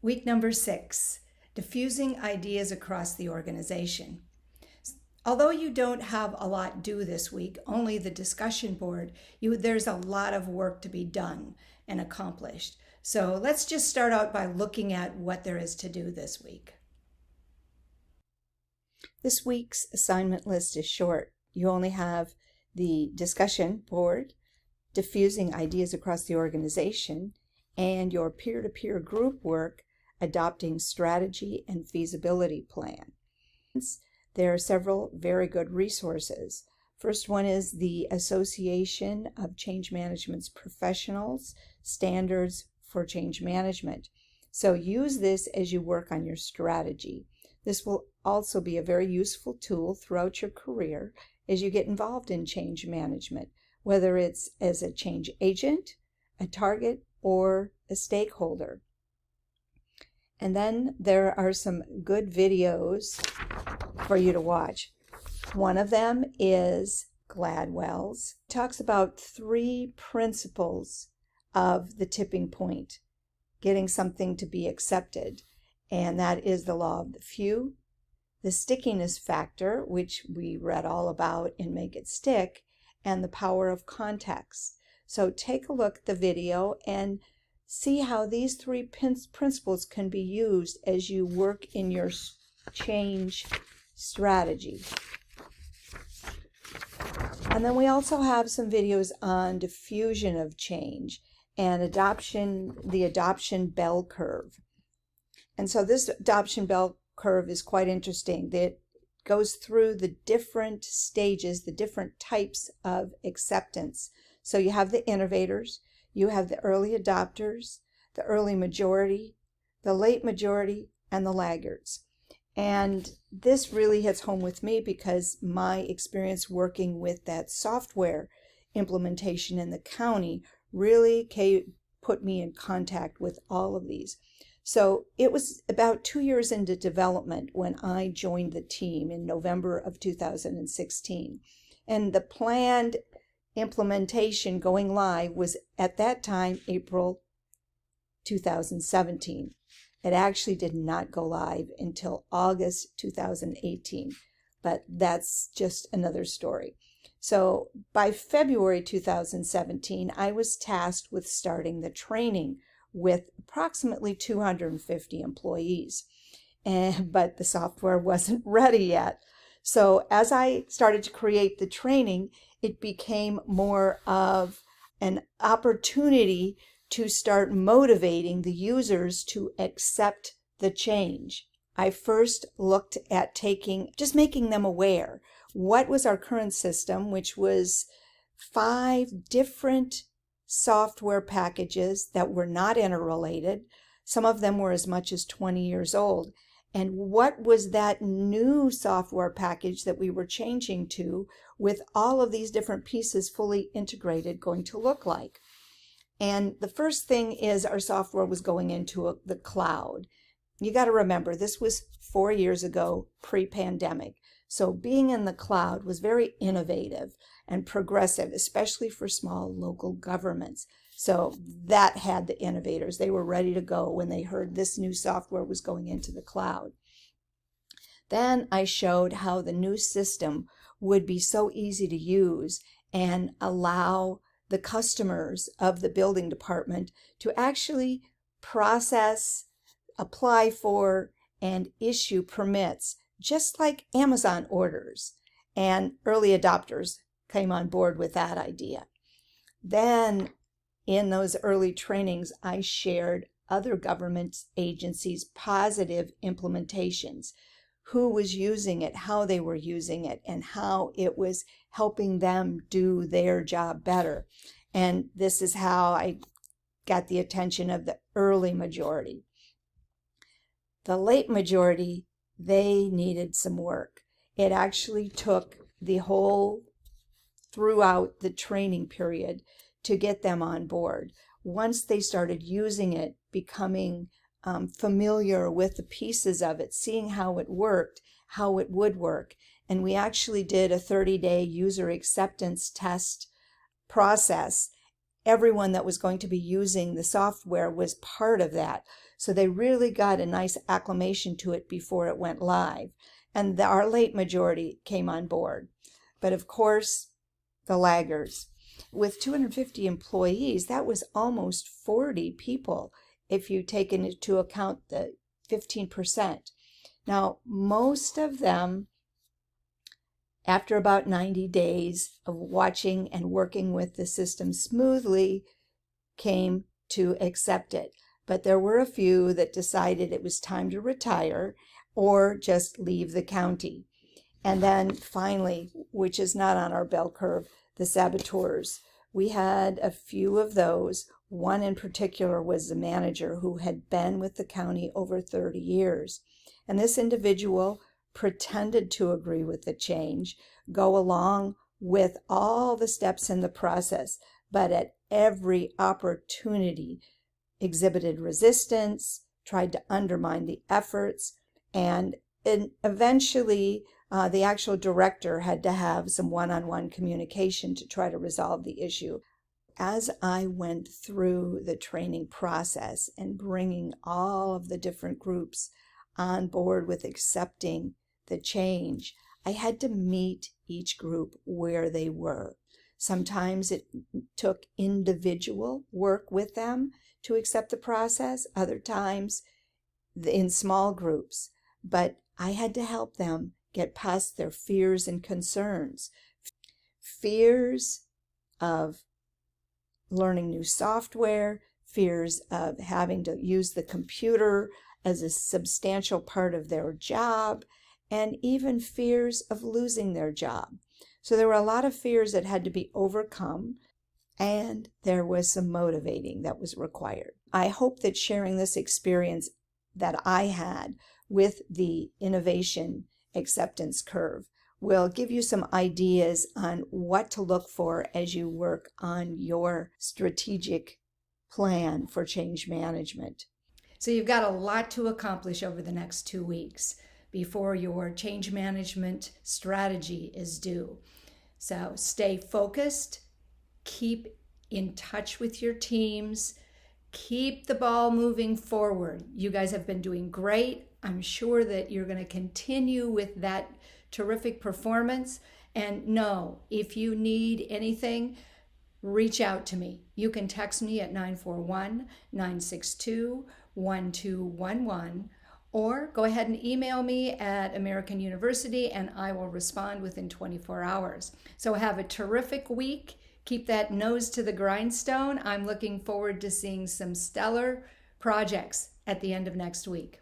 Week number 6, diffusing ideas across the organization. Although you don't have a lot due this week, only the discussion board, there's a lot of work to be done and accomplished. So let's just start out by looking at what there is to do this week. This week's assignment list is short. You only have the discussion board, diffusing ideas across the organization, and your peer-to-peer group work, adopting strategy and feasibility plan. There are several very good resources. First one is the Association of Change Management's Professionals, Standards for Change Management. So use this as you work on your strategy. This will also be a very useful tool throughout your career as you get involved in change management, whether it's as a change agent, a target, or a stakeholder. And then there are some good videos for you to watch. One of them is Gladwell's. It talks about 3 principles of the tipping point, getting something to be accepted. And that is the law of the few, the stickiness factor, which we read all about in Make It Stick, and the power of context. So take a look at the video and see how these 3 principles can be used as you work in your change strategy. And then we also have some videos on diffusion of change and the adoption bell curve. And so this adoption bell curve is quite interesting. It goes through the different stages, the different types of acceptance. So you have the innovators, you have the early adopters, the early majority, the late majority, and the laggards. And this really hits home with me because my experience working with that software implementation in the county really put me in contact with all of these. So it was about 2 years into development when I joined the team in November of 2016. And the planned implementation going live was at that time April 2017. It actually did not go live until August 2018, but that's just another story. So by February 2017, I was tasked with starting the training with approximately 250 employees, but the software wasn't ready yet. So as I started to create the training, it became more of an opportunity to start motivating the users to accept the change. I first looked at just making them aware. What was our current system, which was 5 different software packages that were not interrelated. Some of them were as much as 20 years old. And what was that new software package that we were changing to with all of these different pieces fully integrated going to look like? And the first thing is our software was going into the cloud. You got to remember, this was 4 years ago, pre-pandemic. So being in the cloud was very innovative and progressive, especially for small local governments. So that had the innovators. They were ready to go when they heard this new software was going into the cloud. Then I showed how the new system would be so easy to use and allow the customers of the building department to actually process, apply for, and issue permits, just like Amazon orders. And early adopters came on board with that idea. Then in those early trainings, I shared other government agencies' positive implementations, who was using it, how they were using it, and how it was helping them do their job better. And this is how I got the attention of the early majority. The late majority, they needed some work. It actually took the whole throughout the training period to get them on board. Once they started using it, becoming familiar with the pieces of it, seeing how it worked, how it would work. And we actually did a 30-day user acceptance test process everyone that was going to be using the software was part of that. So they really got a nice acclimation to it before it went live. And our late majority came on board. But of course, the laggers. With 250 employees, that was almost 40 people if you take into account the 15%. Now, most of them, after about 90 days of watching and working with the system smoothly, came to accept it. But there were a few that decided it was time to retire or just leave the county. And then finally, which is not on our bell curve, the saboteurs. We had a few of those. One in particular was the manager who had been with the county over 30 years. And this individual pretended to agree with the change, go along with all the steps in the process, but at every opportunity exhibited resistance, tried to undermine the efforts, and eventually the actual director had to have some one-on-one communication to try to resolve the issue. As I went through the training process and bringing all of the different groups on board with accepting the change, I had to meet each group where they were. Sometimes it took individual work with them to accept the process, other times in small groups. But I had to help them get past their fears and concerns. Fears of learning new software, fears of having to use the computer as a substantial part of their job, and even fears of losing their job. So there were a lot of fears that had to be overcome, and there was some motivating that was required. I hope that sharing this experience that I had with the innovation acceptance curve will give you some ideas on what to look for as you work on your strategic plan for change management. So you've got a lot to accomplish over the next 2 weeks before your change management strategy is due. So stay focused, keep in touch with your teams, keep the ball moving forward. You guys have been doing great. I'm sure that you're going to continue with that terrific performance. And no, if you need anything, reach out to me. You can text me at 941-962-1211, or go ahead and email me at American University and I will respond within 24 hours. So have a terrific week. Keep that nose to the grindstone. I'm looking forward to seeing some stellar projects at the end of next week.